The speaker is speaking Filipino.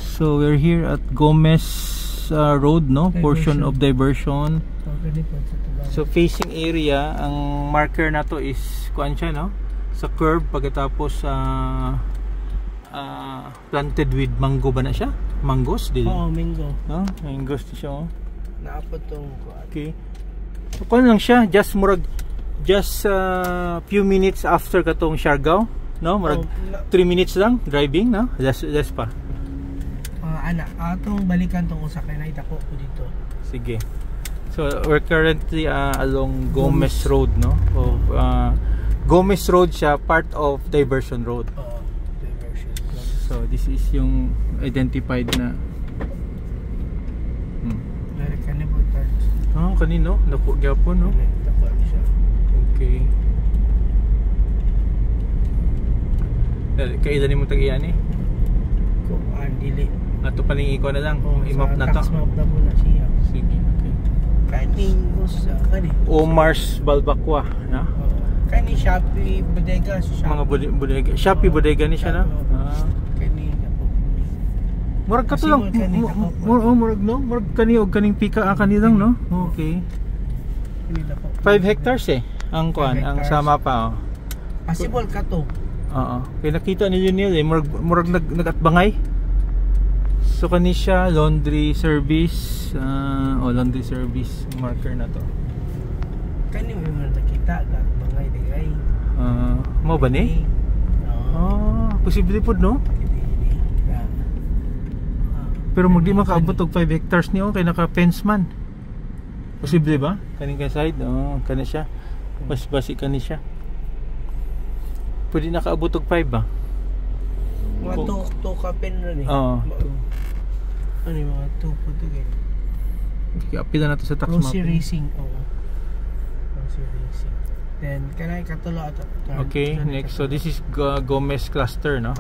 So we're here at Gomez Road, no? Portion of diversion. So facing area, ang marker na to is kuan siya, no? Sa curve, pagkatapos planted with mango ba na siya? Mangoes? Oo, mango. No? Mangoes na siya, oh. Naapot tong kuan. Okay. So kuan lang siya, just few minutes after katong Siargao, no? Murag 3 minutes lang driving, no? Just pa. Atong balikan tong usa kay naitako ko dito. Sige. So we're currently along Gomez Road, no? Gomez Road siya, part of Diversion Road. Diversion. So this is yung identified na. Cannibal Turns. Oh, kanino? Naku gyapon, no? Dako siya. Okay. Kaida ni mo tag-iyan eh. Kuan dili. Ato paling iko na lang. I-map na to. Map na muna siya. Sige, okay. Kaning usa kani. Omar's Balbacua, na? Kani Shopee bodega Mga bodega. Shopee bodega ni siya, na? Kani ako. Murag ka to lang. Murag, no? Murag kani og kaning pika kanilang, no? Okay. 5 hectares eh. Ang kuan, ang sama pa, oh. Possible ka to. Oo. Kaya nakita ni Junil eh, murag nagatbangay. So kani siya laundry service, laundry service marker na to. Kani mo nakita bangay digay. Mo ba ni? Posible pud, no? Pero magdi makaabot og 5 hectares niyo kay naka fence man. Posible ba? Kaning ka side, kana siya. Mas basic kani siya. Pwede nakaabot og 5 ba? Mga 2 kapin na ni. Ano yung mga 2 po ito ganyan? Apila natin sa tax map. Rosy Racing. Rosy Racing. Then, kanay katulo ato. Okay, next. So this is Gomez cluster, no?